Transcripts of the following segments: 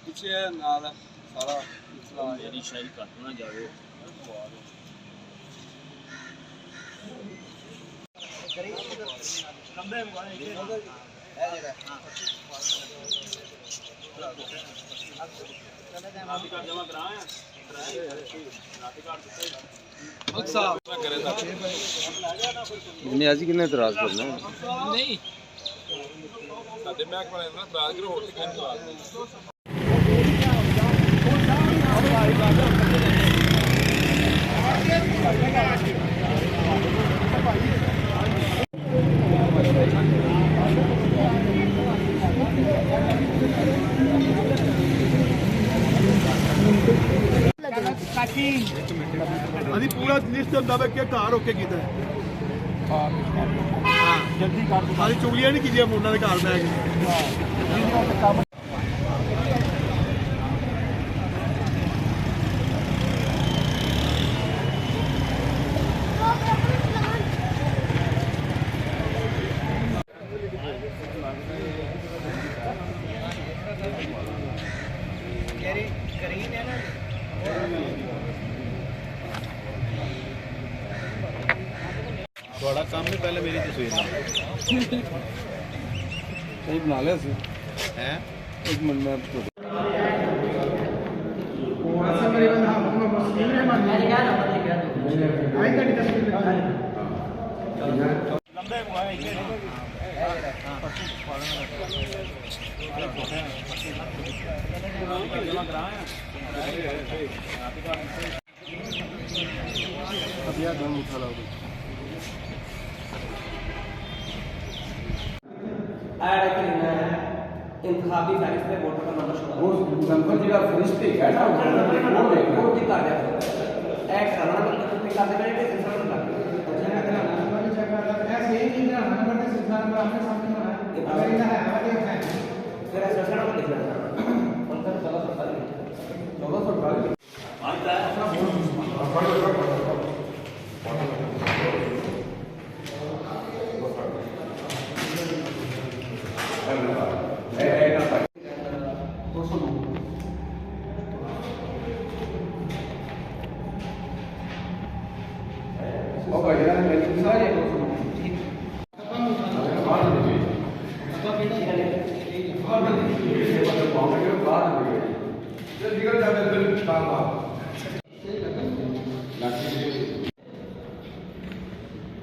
ਪਿੱਛੇ ਨਾਲ ਸਾਰਾ ਮੇਰੀ ਸ਼ਾਇਦ ਘੱਟ ਨਾ ਜਾਵੇ ਲੰਬੇ ਮੁਆਏ ਇਹ ਜਿਹੜਾ ਰਾਤੀ ਕਾਰਡ ਜਮਾ ਕਰਾਇਆ ਰਾਤੀ ਕਾਰਡ ਦਿੱਤਾ ਸਾਹਿਬ ਮੈਂ ਕਰੇ ਤਾਂ ਨਹੀਂ ਅਸੀਂ ਕਿੰਨੇ ਇਤਰਾਜ਼ ਕਰਨਾ ਨਹੀਂ ਸਾਡੇ ਮਹਿਕਮੇ ਨੇ ਇਤਰਾਜ਼ ਕਰੋ ਹੋਰ ਤੇ ਕਿਹਨੂੰ ਇਤਰਾਜ਼ ਅਸੀਂ ਪੂਰਾ ਲਿਸਟ ਮੁਤਾਬਕ ਕਿ ਘਰ ਰੋਕੇ ਕੀਤਾ ਹਾਂ ਜਲਦੀ ਕਰ ਦੋ ਸਾਰੀ ਚੁਗਲੀਆਂ ਨਹੀਂ ਕੀਤੀਆਂ ਉਹਨਾਂ ਦੇ ਘਰ ਬੈ ਕੇ ਤੁਹਾਡਾ ਕੰਮ ਹੀ ਪਹਿਲੇ ਮੇਰੀ ਤਸਵੀਰ ਸਹੀ ਬਣਾ ਲਿਆ ਸੀ ਹੈ ਇੱਕ ਮਿੰਟ ਮੈਂ ਲੰਬੇ ਮੁਆਏ ਇਹ ਜਿਹੜਾ ਜਮਾ ਕਰਾਇਆ ਰਾਤੀ ਕਾਰਡ अब यार दम उठा लो इंतखाबी फहरिस्त में वोटर का नंबर शुरू वो संकट जी का फरिश्ते है ना वो दिखा दिया एक सालाना मतलब दिखा दे रहे थे सिलसिला में ऐसे ही नहीं ना नंबर के सिलसिला में आपने सामने बनाया अगर इधर है हमारे है फिर सिलसिला में लिखना था उनका 1448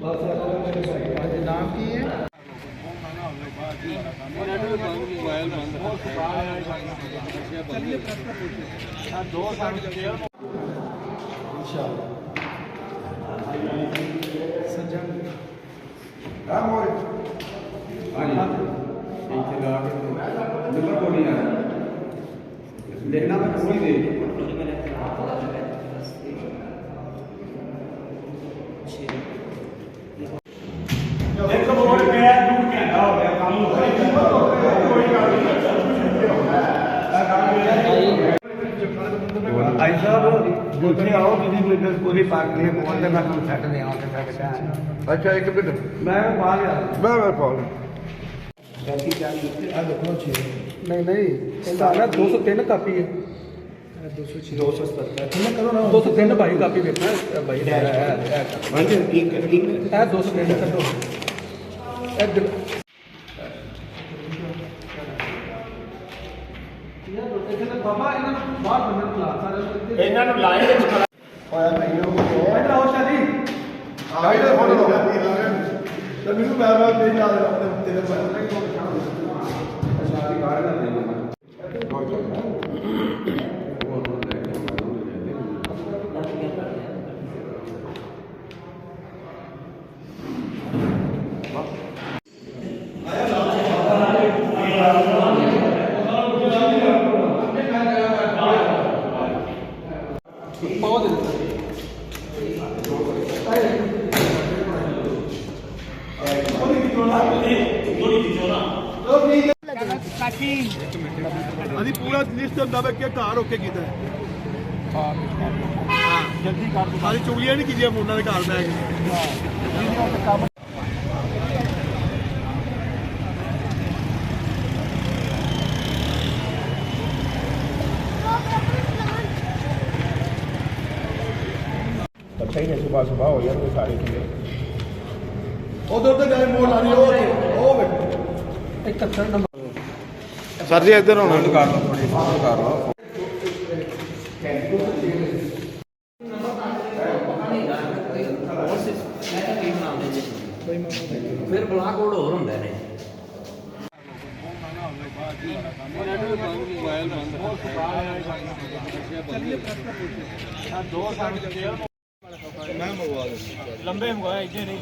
आता नाम की है देखना मैं थोड़ी देर देखो बोर्ड पे है दूर घंटा हो गया काम हो कोई काम नहीं भाई साहब दूसरे आओ किसी मीटर पूरी पार्क के बोलते मैं तुम सेट नहीं आओ सेट अच्छा एक मिनट मैं पा गया मैं पा गया नहीं नहीं सारा 203 कापी है 277 करो ना 203 भाई कापी देखना भाई हाँ जी एक 203 कर दो बाबा बाहर बनने क्लास ਇਹਨਾਂ ਨੂੰ ਲਾਈਨ ਵਿੱਚ ਖੜਾ ਹੋਇਆ ਮੈਨੂੰ ਇਧਰ ਆਓ ਸ਼ਾਦੀ ਆਈਦਾ ਫੋਟੋ ਲਓ ਤੇ ਮੈਨੂੰ ਬਾਰ-ਬਾਰ ਦੇ ਨਾਲ ਆਪਣੇ ਤੇਰੇ ਬਾਰੇ शादी बाहर ना देना ਅਸੀਂ ਪੂਰਾ ਲਿਸਟ ਮੁਤਾਬਕ ਕਿ ਘਰ ਰੋਕੇ ਕੀਤਾ ਜਲਦੀ ਕਰ ਦੋ। ਸਾਰੀ ਚੁਗਲੀਆਂ ਨਹੀਂ ਕੀਤੀਆਂ ਉਹਨਾਂ ਦੇ ਘਰ ਬੈ ਕੇ। ਅੱਛਾ ਹੀ ਸੁਬਾਹ ਸੁਬਾਹ ਹੋ ਜਾਂਦੇ ਸਾਰੇ ਕਿਲੇ ਉਧਰ ਜਾਏ ਮੋੜ ਲਾ ਰਹੀ ਉਹ ਵੇਖੋ 71 ਨੰਬਰ ਸਰ ਜੀ ਇੱਧਰ ਹੋਣਾ ਕਰ ਲਓ ਥੋੜੀ ਕਰ ਲਓ ਫਿਰ ਬਲਾਕ ਕੋਡ ਹੋਰ ਹੁੰਦੇ ਨੇ। ਲੰਬੇ ਮੰਗਵਾਏ ਇੱਥੇ ਨਹੀਂ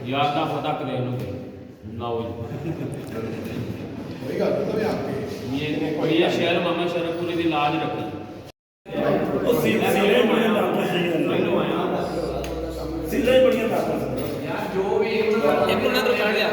ਯਾਦ ਦਾ ਪਤਾ ਕਰੇ ਇਹਨੂੰ ਲਾਓ ਜੀ ਇਹ ਸ਼ਹਿਰ ਮਾਮਾ ਸ਼ਰਪੂਰੀ ਦੀ ਲਾਜ ਰੱਖੀ ਉਹ ਸਿਲੇ ਬੜੀਆਂ ਡਾਕਟਰ ਸਿਲੇ ਬੜੀਆਂ ਡਾਕਟਰ ਯਾਰ ਜੋ ਵੀ ਇੱਕ ਉਹਨਾਂ ਤੋਂ ਕੱਢ ਲਿਆ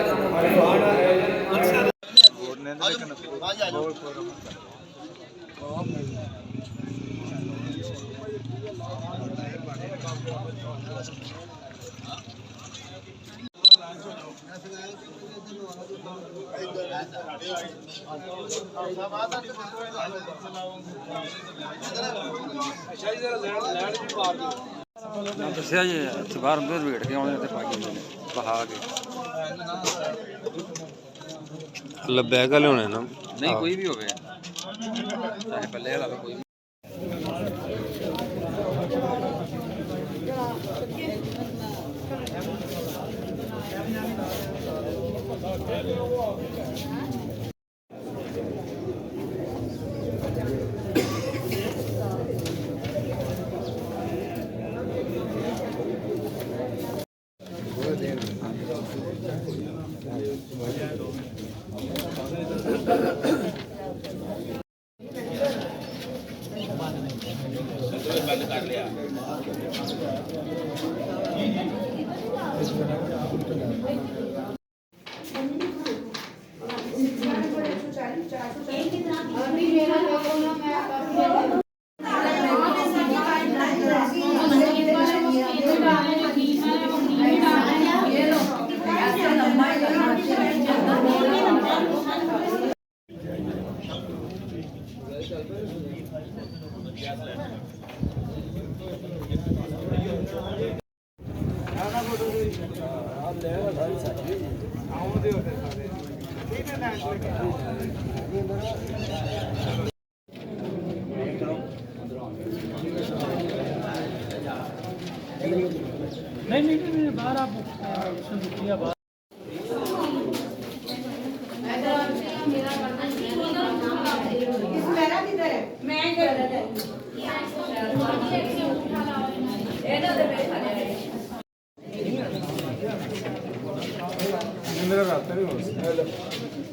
ਦੱਸਿਆ ਜੀ ਇੱਥੇ ਬਾਹਰ ਅੰਦਰ ਵੇਟ ਕੇ ਆਉਣੇ ਤੇ ਪਾ ਕੇ ਬਹਾ ਕੇ ਲੱਭਿਆ ਕਾ ਲਿਆਉਣੇ ਨਾ ਨਹੀਂ ਕੋਈ ਵੀ ਹੋਵੇ ਚਾਹੇ ਪੱਲੇ ਵਾਲਾ ਕੋਈ नहीं बाहर आप संदुकिया बाहर मेरा रास्ता नहीं हो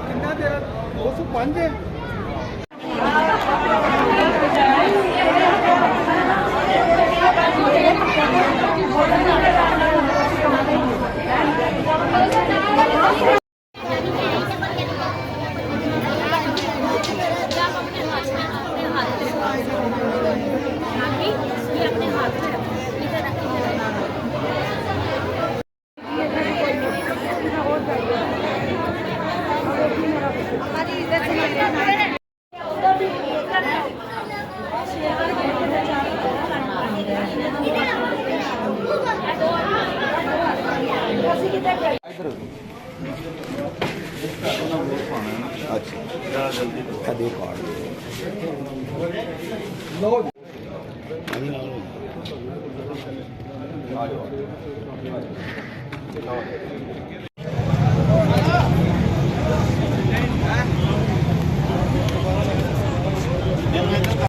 ਕਿੰਨਾ ਤੇਰਾ 205 ਹੈ